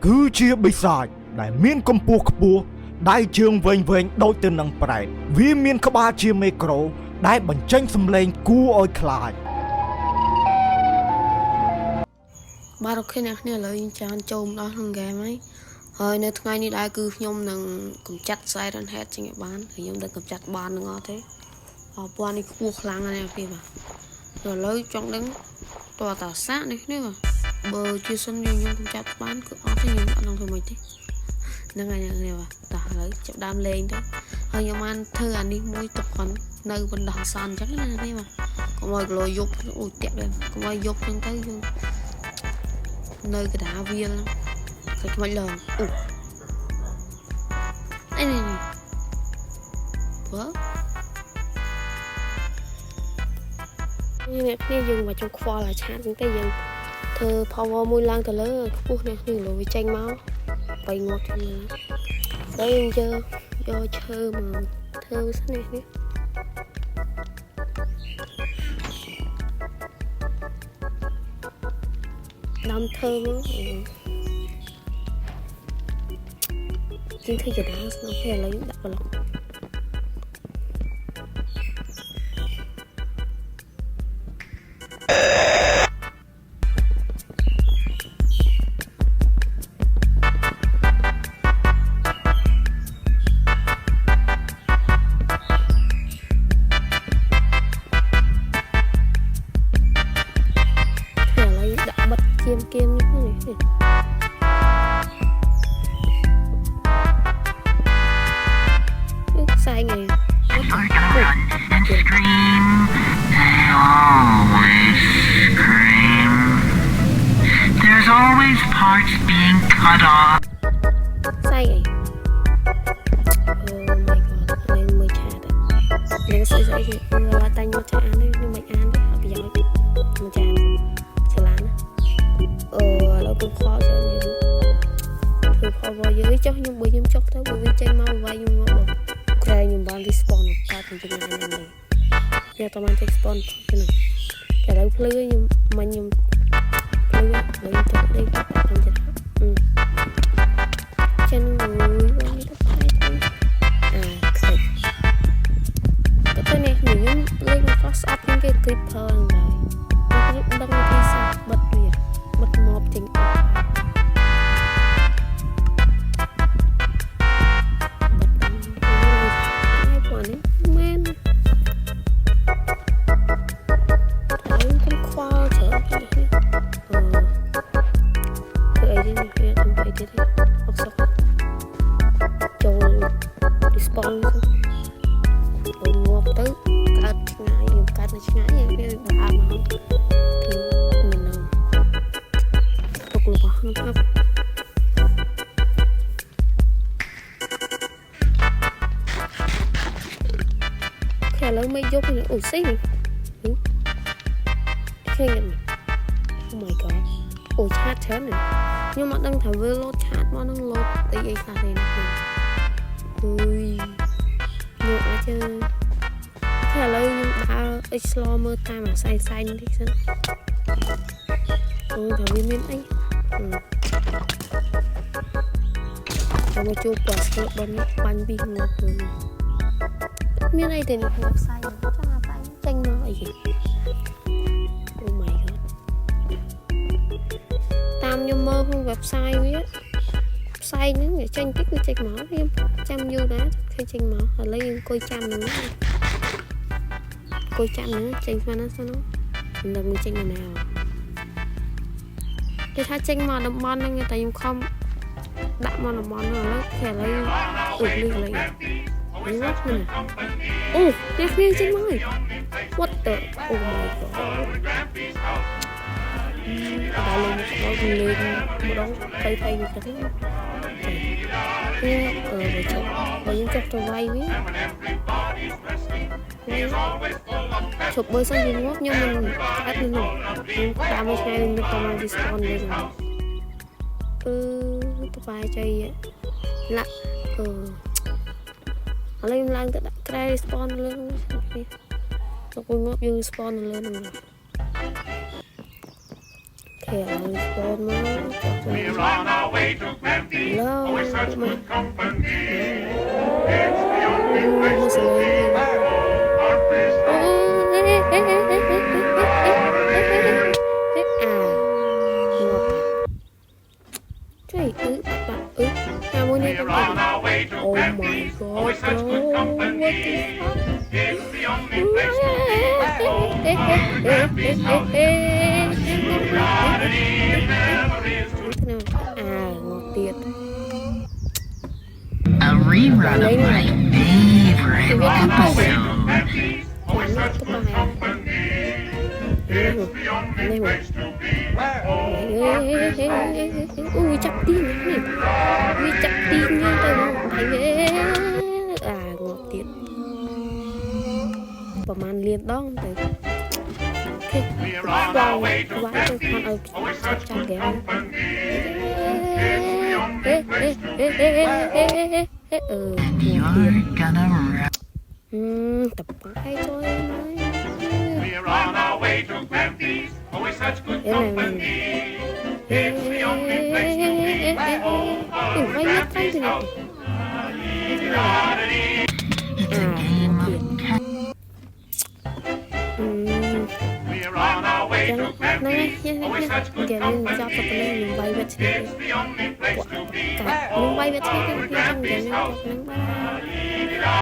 គឺជាបិសាចដែលមានកម្ពស់ខ្ពស់ដៃជើងវែងដូចទៅនឹងប្រែតវាមានក្បាលជាមេក្រូដែលបញ្ចេញសំឡេងគួរឲ្យខ្លាចបាទអូខេអ្នកគ្នាឥឡូវយើងចូលម្ដងក្នុងហ្គេមហើយនៅថ្ងៃនេះដែរគឺខ្ញុំនឹងកម្ចាត់ Siren Head ជាងឲ្យបានហើយខ្ញុំនឹងកម្ចាត់បាននឹងអត់ទេពណ៌នេះខ្ពស់ខ្លាំងណាស់អ្នកគ្នាបាទឥឡូវចង់ដឹងតើតាសាក់នេះគ្នាបាទបើជាសិនខ្ញុំកម្ចាត់បានគឺអត់ទេខ្ញុំអត់នឹងធ្វើម៉េចទេហ្នឹងហើយអ្នកគ្នាបាទតោះឥឡូវចាប់ដើមលេងទៅហើយខ្ញុំបានធ្វើអានេះមួយទៅគាត់នៅបណ្ដោះអាសន្នអញ្ចឹងណាអ្នកគ្នាបាទកុំឲ្យគីឡូយប់អូតាក់ដែរកុំឲ្យយប់ហ្នឹងទៅយើងនៅកណ្ដាលវាលគេខ្មិចឡើងអូអីនេះបើអ្នកគ្នាយើងមកចង់ខ្វល់អាឆាតហ្នឹងទៅយើងធ្វើ power មួយឡើងទៅលើខ្ពស់នេះលើវាចេញមកបីងាត់គ្នាហើយយើងយកឈើមកធ្វើស្នេះនេះដាំធ្វើមកជាងធ្វើចដាស្នូគេឥឡូវដាក់ប្លុកเกมនេះខ្សែไง Run and scream. They always scream. There's always parts being cut off. ខ្សែไง Oh my god នេះមួយឆាតនេះស្អីគេឡាតាញ់មកឆានេះមិនអានទេអត់ប្រយោជន៍មួយចានឆ្លាតណាឥឡូវគឺខលទៅគឺខលវាយចុះខ្ញុំបើខ្ញុំចុះទៅវាចេញមកវាយខ្ញុំមកក្រែងខ្ញុំបាន respawn កាត់ពីចំណុចនេះវាតើបាន respawn ទៅនឹងតែឥឡូវភ្លឺខ្ញុំមិញខ្ញុំភ្លឺលើទៅដេកខ្ញុំចិត្តចិនមួយនេះទៅផ្លែទៅខ្ទេចក៏ទៅនេះខ្ញុំលេងមកក៏ស្អប់ជាងគេ creeper ហ្នឹងដែរខ្ញុំដឹងពីសាបិទវាបិទមកចេញអត់ឥឡូវមិនយកអូស៊ីនេះឃើញអត់ Oh my god អូឆាតច្រើនណាស់ខ្ញុំអត់ដឹងថាវាលោតឆាតមកនឹងលោតអីខ្លះទេណាអុយខ្ញុំអាចតែឥឡូវខ្ញុំដើរ explore មើលតាមអាសៃនេះតិចសិនអូថាវាមានអីតែមកជួបផ្លាស្ទិកបាញ់ពីងាប់មានអីទេនៅក្នុងផ្សាយចង់អាប៉ៃចេញមកអីគេ Oh my god តាមខ្ញុំមើលក្នុង website វាផ្សាយហ្នឹងវាចេញតិចវាចេញមកខ្ញុំចាំយូរដែរឃើញចេញមកឥឡូវយើងអង្គុយចាំហ្នឹងអង្គុយចាំហ្នឹងចេញមកណាសិនហ្នឹងចេញមកណាគេថាចេញមកតំបន់ហ្នឹងតែខ្ញុំខំដាក់មកតំបន់ហ្នឹងឥឡូវគេឥឡូវអ៊ុយលីលេងនេះណាអូនេះគ្នាចេញមកហើយ What the Oh my god ដល់លេងមកលេងម្ដងទៅទៅនេះទៅវាចុះបើយើងចុះទៅវាយវាជប់បើសិនជាងាប់ខ្ញុំមិនអត់នោះខ្ញុំតាមមួយថ្ងៃនឹងតាម Discord វិញទៅបាយចៃឡាក់ឥឡូវខ្ញុំឡើងទៅដាក់ក្រែ spawn លើនេះទៅងាប់យើង spawn លើហ្នឹងអូខេ Here, con má. We're on our way to Grampy. Hello. Always such good company. It's the only place to be. Our place We're on our way to Oh my Grampy. god, Always such bro. good What company. the fuck? It's the only place to be. Grampy's house. Got any memories to Ngọt tiệt. A rerun of my favorite episode. Always such good company. It's the only place to be. Ui chặt tim này. Ui chặt tim nha tôi không thấy ghê. Ngọt tiệt. ประมาณเรียนต้องแต่โอเควางไว้ตัวมันเอาจับแกมYou're gonna run. แต่ไปจอยไหม We're on our way to Grampy's. Always such good company. It's the only place to be. ถึงไม่ยัดไปถึง Got any? It's a game of cat. We're on our way to Grampy's. Always such good company. It's the only place to be. มึงไปประเทศนึง Grampy's house.